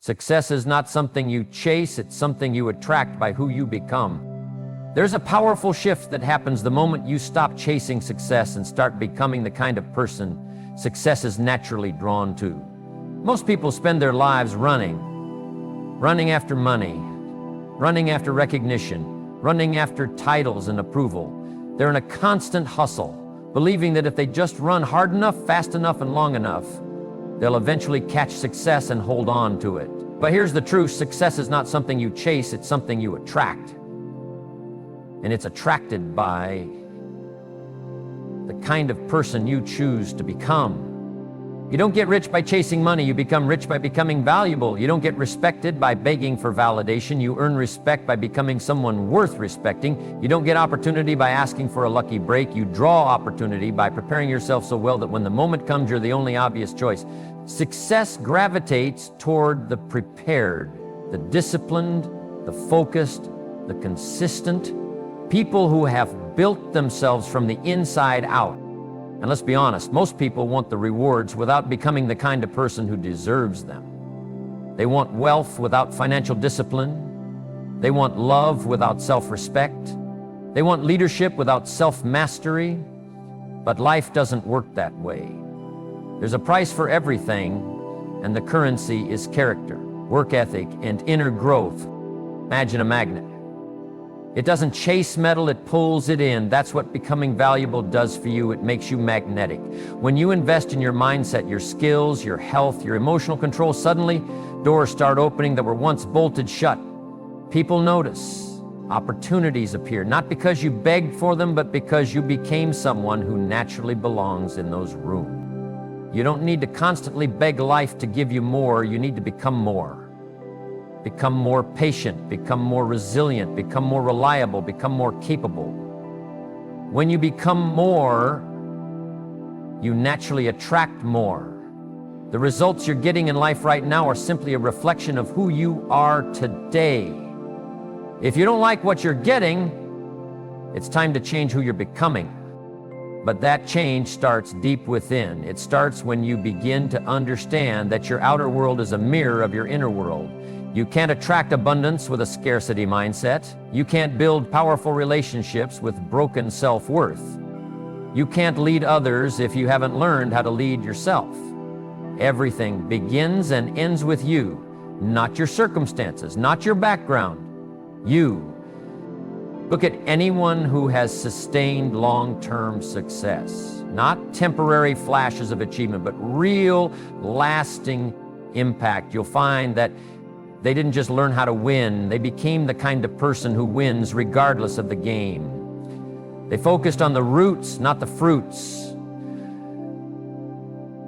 Success is not something you chase, it's something you attract by who you become. There's a powerful shift that happens the moment you stop chasing success and start becoming the kind of person success is naturally drawn to. Most people spend their lives running after money, running after recognition, running after titles and approval. They're in a constant hustle, believing that if they just run hard enough, fast enough, and long enough, they'll eventually catch success and hold on to it. But here's the truth, success is not something you chase, it's something you attract. And it's attracted by the kind of person you choose to become. You don't get rich by chasing money, you become rich by becoming valuable. You don't get respected by begging for validation, you earn respect by becoming someone worth respecting. You don't get opportunity by asking for a lucky break, you draw opportunity by preparing yourself so well that when the moment comes, you're the only obvious choice. Success gravitates toward the prepared, the disciplined, the focused, the consistent, people who have built themselves from the inside out. And let's be honest, most people want the rewards without becoming the kind of person who deserves them. They want wealth without financial discipline. They want love without self-respect. They want leadership without self-mastery. But life doesn't work that way. There's a price for everything, and the currency is character, work ethic, and inner growth. Imagine a magnet. It doesn't chase metal, it pulls it in. That's what becoming valuable does for you. It makes you magnetic. When you invest in your mindset, your skills, your health, your emotional control, suddenly doors start opening that were once bolted shut. People notice. Opportunities appear, not because you begged for them, but because you became someone who naturally belongs in those rooms. You don't need to constantly beg life to give you more, you need to become more. Become more patient, become more resilient, become more reliable, become more capable. When you become more, you naturally attract more. The results you're getting in life right now are simply a reflection of who you are today. If you don't like what you're getting, it's time to change who you're becoming. But that change starts deep within. It starts when you begin to understand that your outer world is a mirror of your inner world. You can't attract abundance with a scarcity mindset. You can't build powerful relationships with broken self-worth. You can't lead others if you haven't learned how to lead yourself. Everything begins and ends with you, not your circumstances, not your background. You. Look at anyone who has sustained long-term success. Not temporary flashes of achievement, but real, lasting impact. You'll find that they didn't just learn how to win, they became the kind of person who wins regardless of the game. They focused on the roots, not the fruits.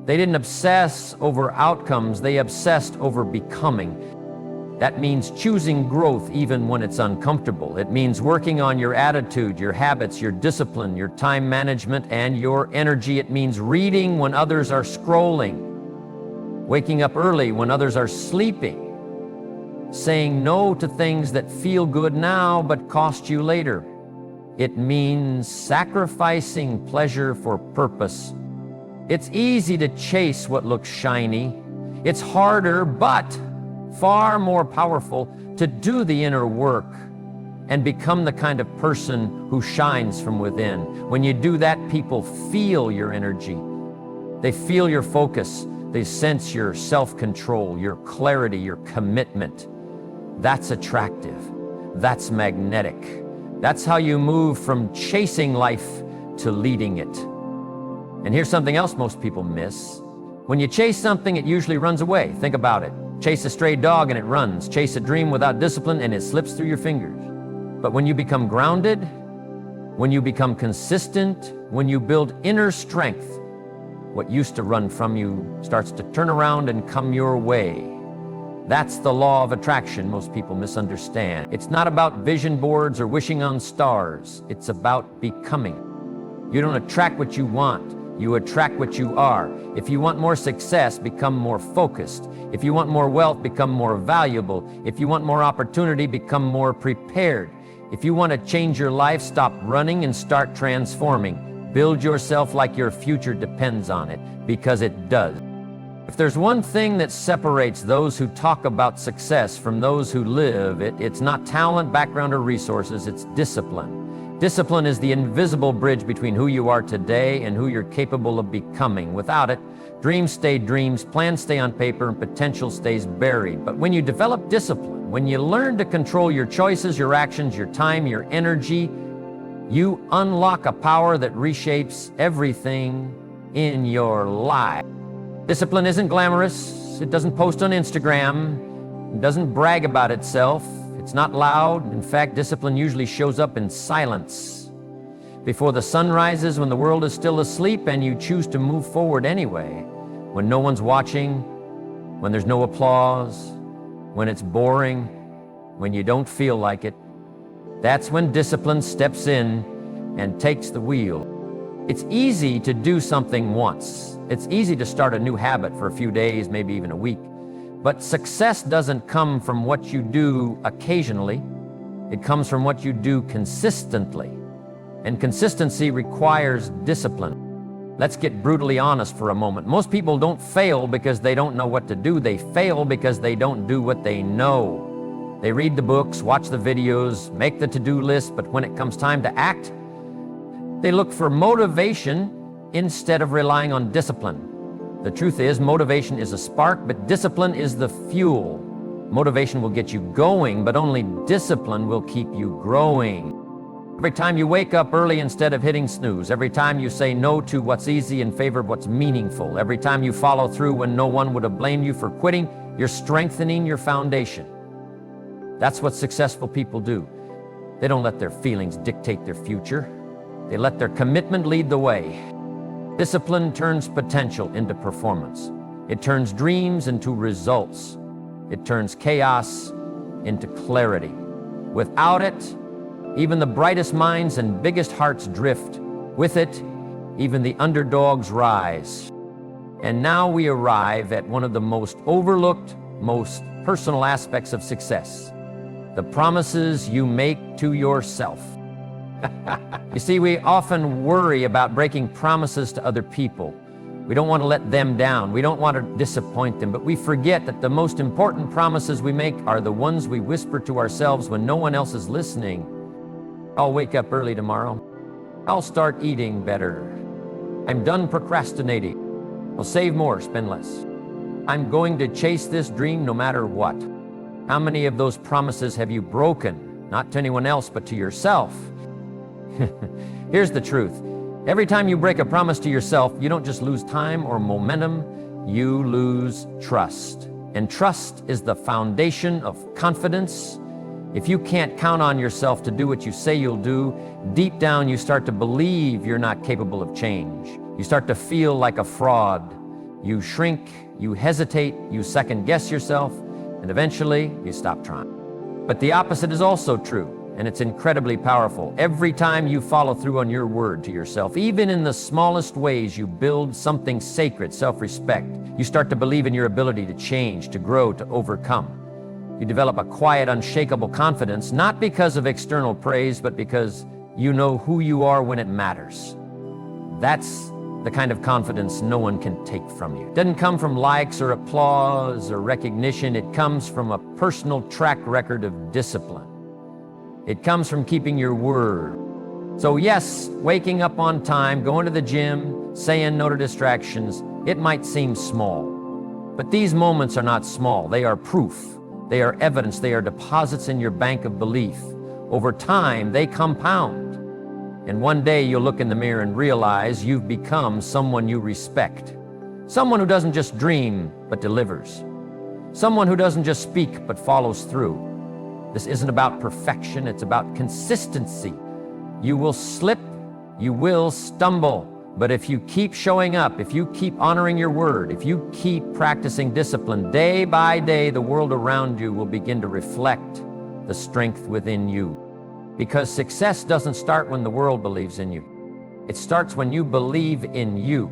They didn't obsess over outcomes, they obsessed over becoming. That means choosing growth even when it's uncomfortable. It means working on your attitude, your habits, your discipline, your time management, and your energy. It means reading when others are scrolling, waking up early when others are sleeping, saying no to things that feel good now but cost you later. It means sacrificing pleasure for purpose. It's easy to chase what looks shiny. It's harder, but far more powerful to do the inner work and become the kind of person who shines from within. When you do that, people feel your energy. They feel your focus. They sense your self-control, your clarity, your commitment. That's attractive. That's magnetic. That's how you move from chasing life to leading it. And here's something else most people miss. When you chase something, it usually runs away. Think about it. Chase a stray dog and it runs. Chase a dream without discipline and it slips through your fingers. But when you become grounded, when you become consistent, when you build inner strength, what used to run from you starts to turn around and come your way. That's the law of attraction most people misunderstand. It's not about vision boards or wishing on stars. It's about becoming. You don't attract what you want. You attract what you are. If you want more success, become more focused. If you want more wealth, become more valuable. If you want more opportunity, become more prepared. If you want to change your life, stop running and start transforming. Build yourself like your future depends on it, because it does. If there's one thing that separates those who talk about success from those who live it, it's not talent, background, or resources, it's discipline. Discipline is the invisible bridge between who you are today and who you're capable of becoming. Without it, dreams stay dreams, plans stay on paper, and potential stays buried. But when you develop discipline, when you learn to control your choices, your actions, your time, your energy, you unlock a power that reshapes everything in your life. Discipline isn't glamorous. It doesn't post on Instagram. It doesn't brag about itself. It's not loud. In fact, discipline usually shows up in silence. Before the sun rises, when the world is still asleep and you choose to move forward anyway, when no one's watching, when there's no applause, when it's boring, when you don't feel like it, that's when discipline steps in and takes the wheel. It's easy to do something once. It's easy to start a new habit for a few days, maybe even a week. But success doesn't come from what you do occasionally. It comes from what you do consistently. And consistency requires discipline. Let's get brutally honest for a moment. Most people don't fail because they don't know what to do. They fail because they don't do what they know. They read the books, watch the videos, make the to-do list, but when it comes time to act, they look for motivation instead of relying on discipline. The truth is, motivation is a spark, but discipline is the fuel. Motivation will get you going, but only discipline will keep you growing. Every time you wake up early instead of hitting snooze, every time you say no to what's easy in favor of what's meaningful, every time you follow through when no one would have blamed you for quitting, you're strengthening your foundation. That's what successful people do. They don't let their feelings dictate their future. They let their commitment lead the way. Discipline turns potential into performance. It turns dreams into results. It turns chaos into clarity. Without it, even the brightest minds and biggest hearts drift. With it, even the underdogs rise. And now we arrive at one of the most overlooked, most personal aspects of success: the promises you make to yourself. You see, we often worry about breaking promises to other people. We don't want to let them down. We don't want to disappoint them, but we forget that the most important promises we make are the ones we whisper to ourselves when no one else is listening. I'll wake up early tomorrow. I'll start eating better. I'm done procrastinating. I'll save more, spend less. I'm going to chase this dream no matter what. How many of those promises have you broken? Not to anyone else, but to yourself. Here's the truth. Every time you break a promise to yourself, you don't just lose time or momentum, you lose trust. And trust is the foundation of confidence. If you can't count on yourself to do what you say you'll do, deep down you start to believe you're not capable of change. You start to feel like a fraud. You shrink, you hesitate, you second-guess yourself, and eventually you stop trying. But the opposite is also true. And it's incredibly powerful. Every time you follow through on your word to yourself, even in the smallest ways, you build something sacred, self-respect. You start to believe in your ability to change, to grow, to overcome. You develop a quiet, unshakable confidence, not because of external praise, but because you know who you are when it matters. That's the kind of confidence no one can take from you. It doesn't come from likes or applause or recognition. It comes from a personal track record of discipline. It comes from keeping your word. So yes, waking up on time, going to the gym, saying no to distractions, it might seem small. But these moments are not small. They are proof. They are evidence. They are deposits in your bank of belief. Over time, they compound. And one day you'll look in the mirror and realize you've become someone you respect. Someone who doesn't just dream, but delivers. Someone who doesn't just speak, but follows through. This isn't about perfection, it's about consistency. You will slip, you will stumble, but if you keep showing up, if you keep honoring your word, if you keep practicing discipline, day by day, the world around you will begin to reflect the strength within you. Because success doesn't start when the world believes in you. It starts when you believe in you.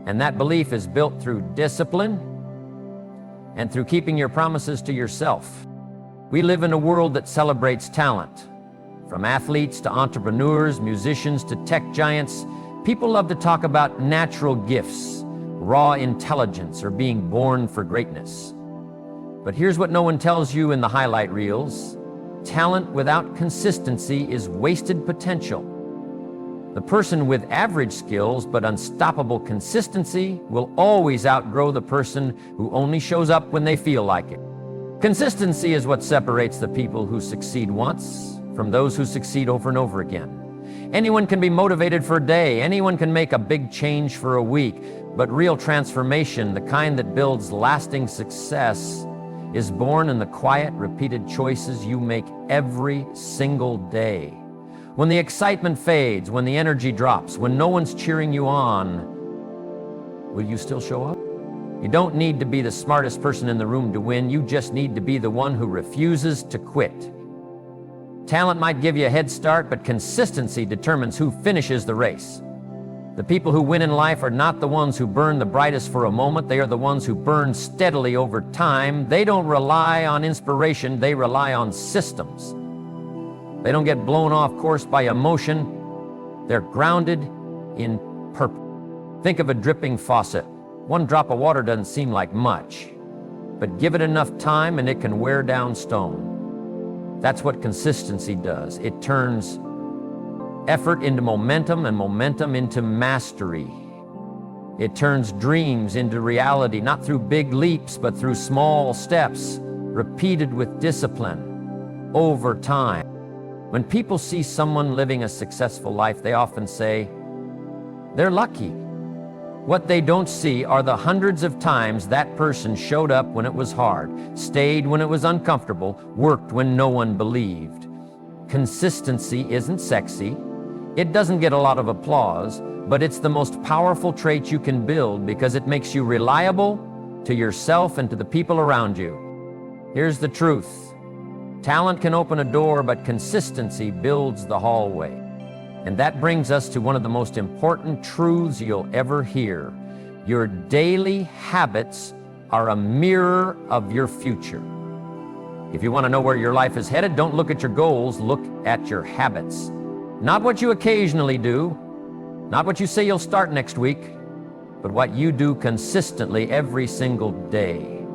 And that belief is built through discipline and through keeping your promises to yourself. We live in a world that celebrates talent. From athletes to entrepreneurs, musicians to tech giants, people love to talk about natural gifts. raw intelligence, or being born for greatness. But here's what no one tells you in the highlight reels. Talent without consistency is wasted potential. The person with average skills but unstoppable consistency will always outgrow the person who only shows up when they feel like it. Consistency is what separates the people who succeed once from those who succeed over and over again. Anyone can be motivated for a day, anyone can make a big change for a week, but real transformation, the kind that builds lasting success, is born in the quiet, repeated choices you make every single day. When the excitement fades, when the energy drops, when no one's cheering you on, will you still show up? You don't need to be the smartest person in the room to win. You just need to be the one who refuses to quit. Talent might give you a head start, but consistency determines who finishes the race. The people who win in life are not the ones who burn the brightest for a moment. They are the ones who burn steadily over time. They don't rely on inspiration. They rely on systems. They don't get blown off course by emotion. They're grounded in purpose. Think of a dripping faucet. One drop of water doesn't seem like much, but give it enough time and it can wear down stone. That's what consistency does. It turns effort into momentum and momentum into mastery. It turns dreams into reality, not through big leaps, but through small steps, repeated with discipline over time. When people see someone living a successful life, they often say, they're lucky. What they don't see are the hundreds of times that person showed up when it was hard, stayed when it was uncomfortable, worked when no one believed. Consistency isn't sexy. It doesn't get a lot of applause, but it's the most powerful trait you can build because it makes you reliable to yourself and to the people around you. Here's the truth. Talent can open a door, but consistency builds the hallway. And that brings us to one of the most important truths you'll ever hear. Your daily habits are a mirror of your future. If you want to know where your life is headed, don't look at your goals, look at your habits. Not what you occasionally do, not what you say you'll start next week, but what you do consistently every single day.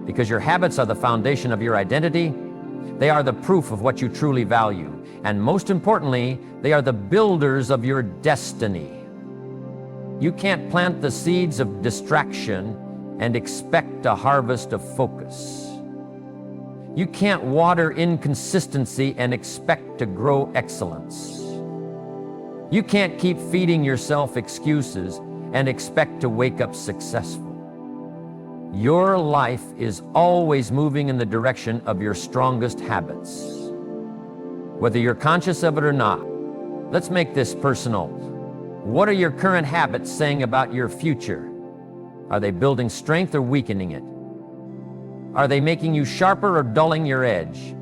Because your habits are the foundation of your identity. They are the proof of what you truly value. And most importantly, they are the builders of your destiny. You can't plant the seeds of distraction and expect a harvest of focus. You can't water inconsistency and expect to grow excellence. You can't keep feeding yourself excuses and expect to wake up successful. Your life is always moving in the direction of your strongest habits. Whether you're conscious of it or not, let's make this personal. What are your current habits saying about your future? Are they building strength or weakening it? Are they making you sharper or dulling your edge?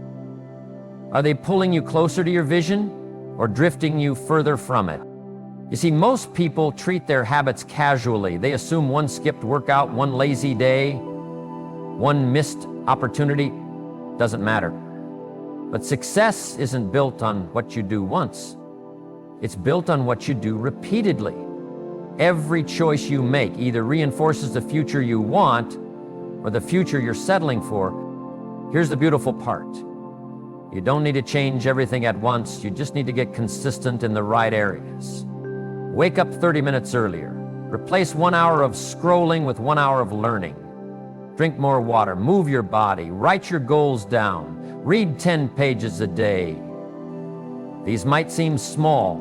Are they pulling you closer to your vision or drifting you further from it? You see, most people treat their habits casually. They assume one skipped workout, one lazy day, one missed opportunity doesn't matter. But success isn't built on what you do once. It's built on what you do repeatedly. Every choice you make either reinforces the future you want or the future you're settling for. Here's the beautiful part. You don't need to change everything at once. You just need to get consistent in the right areas. Wake up 30 minutes earlier. Replace 1 hour of scrolling with 1 hour of learning. Drink more water, move your body, write your goals down, read 10 pages a day. These might seem small,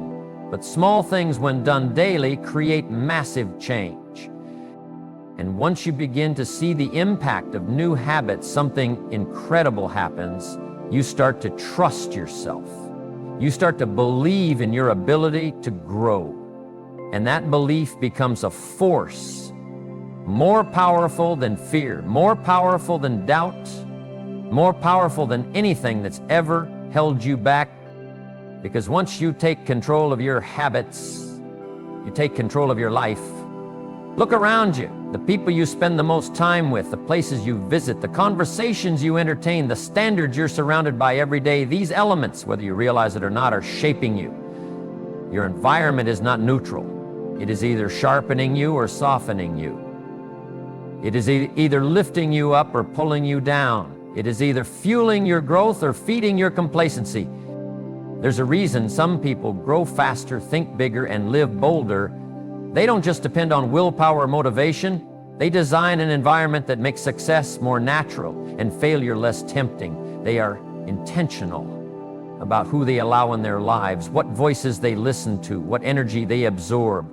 but small things when done daily create massive change. And once you begin to see the impact of new habits, something incredible happens. You start to trust yourself. You start to believe in your ability to grow. And that belief becomes a force more powerful than fear, more powerful than doubt, more powerful than anything that's ever held you back. Because once you take control of your habits, you take control of your life. Look around you. The people you spend the most time with, the places you visit, the conversations you entertain, the standards you're surrounded by every day, these elements, whether you realize it or not, are shaping you. Your environment is not neutral. It is either sharpening you or softening you. It is either lifting you up or pulling you down. It is either fueling your growth or feeding your complacency. There's a reason some people grow faster, think bigger, and live bolder. They don't just depend on willpower or motivation. They design an environment that makes success more natural and failure less tempting. They are intentional about who they allow in their lives, what voices they listen to, what energy they absorb,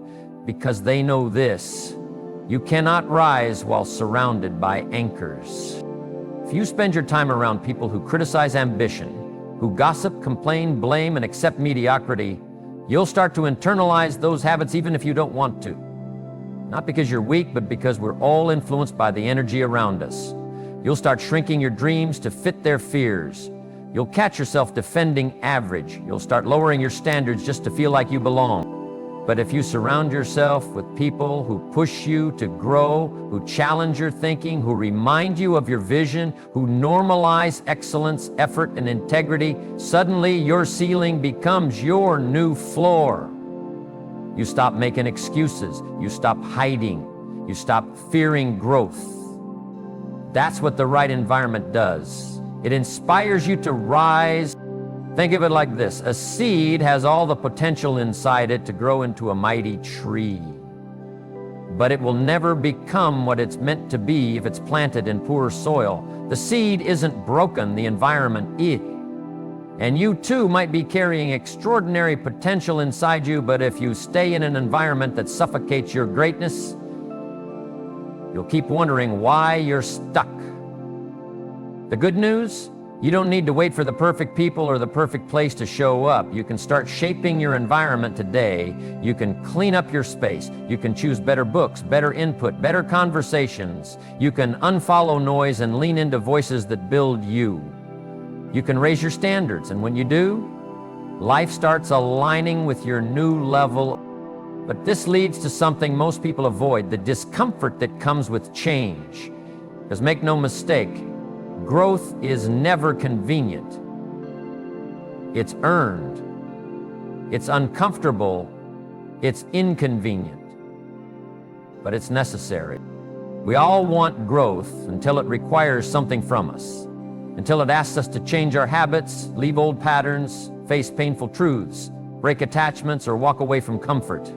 because they know this: you cannot rise while surrounded by anchors. If you spend your time around people who criticize ambition, who gossip, complain, blame, and accept mediocrity, you'll start to internalize those habits even if you don't want to. Not because you're weak, but because we're all influenced by the energy around us. You'll start shrinking your dreams to fit their fears. You'll catch yourself defending average. You'll start lowering your standards just to feel like you belong. But if you surround yourself with people who push you to grow, who challenge your thinking, who remind you of your vision, who normalize excellence, effort, and integrity, suddenly your ceiling becomes your new floor. You stop making excuses. You stop hiding. You stop fearing growth. That's what the right environment does. It inspires you to rise. Think of it like this: a seed has all the potential inside it to grow into a mighty tree. But it will never become what it's meant to be if it's planted in poor soil. The seed isn't broken, the environment is. And you too might be carrying extraordinary potential inside you, but if you stay in an environment that suffocates your greatness, you'll keep wondering why you're stuck. The good news? You don't need to wait for the perfect people or the perfect place to show up. You can start shaping your environment today. You can clean up your space. You can choose better books, better input, better conversations. You can unfollow noise and lean into voices that build you. You can raise your standards, and when you do, life starts aligning with your new level. But this leads to something most people avoid: the discomfort that comes with change. Because make no mistake, growth is never convenient. It's earned. It's uncomfortable. It's inconvenient. But it's necessary. We all want growth until it requires something from us. Until it asks us to change our habits, leave old patterns, face painful truths, break attachments, or walk away from comfort.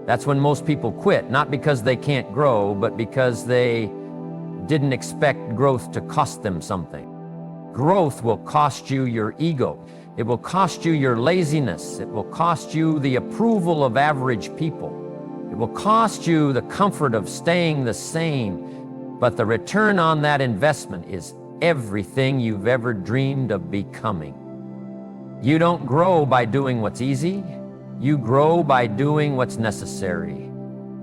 That's when most people quit, not because they can't grow, but because they didn't expect growth to cost them something. Growth will cost you your ego. It will cost you your laziness. It will cost you the approval of average people. It will cost you the comfort of staying the same. But the return on that investment is everything you've ever dreamed of becoming. You don't grow by doing what's easy. You grow by doing what's necessary.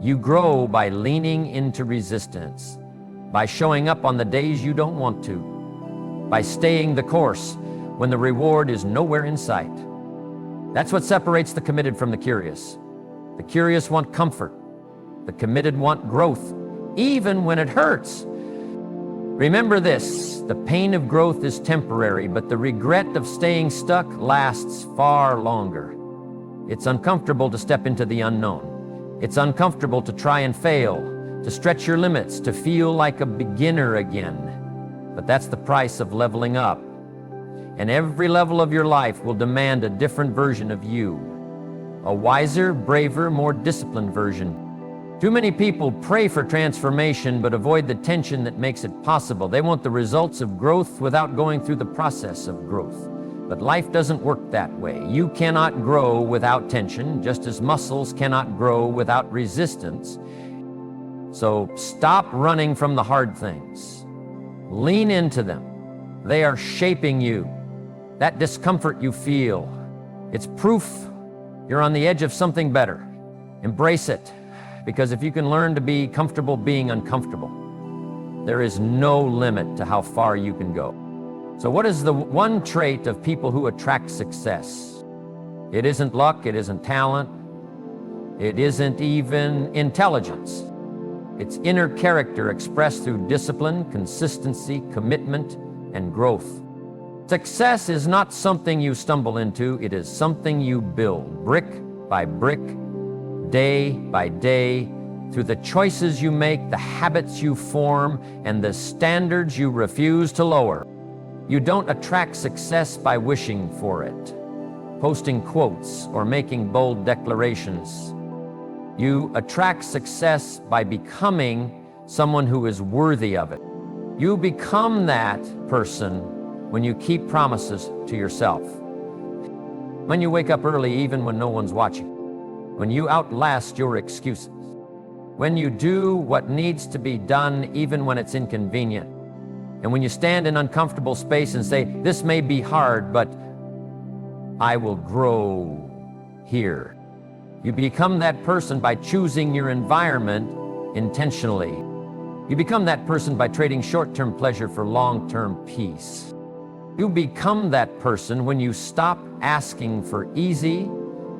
You grow by leaning into resistance, by showing up on the days you don't want to, by staying the course when the reward is nowhere in sight. That's what separates the committed from the curious. The curious want comfort. The committed want growth, even when it hurts. Remember this: the pain of growth is temporary, but the regret of staying stuck lasts far longer. It's uncomfortable to step into the unknown. It's uncomfortable to try and fail, to stretch your limits, to feel like a beginner again. But that's the price of leveling up. And every level of your life will demand a different version of you. A wiser, braver, more disciplined version. Too many people pray for transformation but avoid the tension that makes it possible. They want the results of growth without going through the process of growth. But life doesn't work that way. You cannot grow without tension, just as muscles cannot grow without resistance. So stop running from the hard things. Lean into them. They are shaping you. That discomfort you feel, it's proof you're on the edge of something better. Embrace it. Because if you can learn to be comfortable being uncomfortable, there is no limit to how far you can go. So what is the one trait of people who attract success? It isn't luck, it isn't talent, it isn't even intelligence. It's inner character expressed through discipline, consistency, commitment, and growth. Success is not something you stumble into, it is something you build, brick by brick, day by day, through the choices you make, the habits you form, and the standards you refuse to lower. You don't attract success by wishing for it, posting quotes, or making bold declarations. You attract success by becoming someone who is worthy of it. You become that person when you keep promises to yourself. When you wake up early even when no one's watching. When you outlast your excuses. When you do what needs to be done even when it's inconvenient. And when you stand in uncomfortable space and say, this may be hard, but I will grow here. You become that person by choosing your environment intentionally. You become that person by trading short-term pleasure for long-term peace. You become that person when you stop asking for easy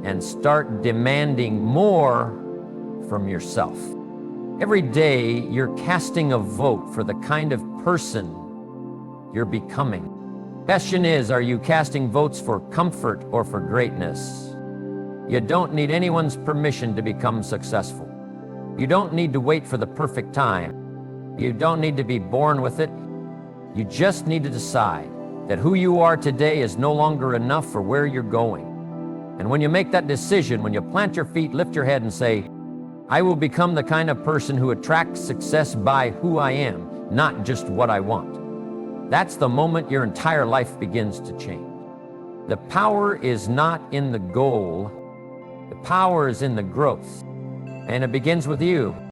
and start demanding more from yourself. Every day, you're casting a vote for the kind of person you're becoming. Question is, are you casting votes for comfort or for greatness? You don't need anyone's permission to become successful. You don't need to wait for the perfect time. You don't need to be born with it. You just need to decide that who you are today is no longer enough for where you're going. And when you make that decision, when you plant your feet, lift your head and say, I will become the kind of person who attracts success by who I am, not just what I want. That's the moment your entire life begins to change. The power is not in the goal. The power is in the growth. And it begins with you.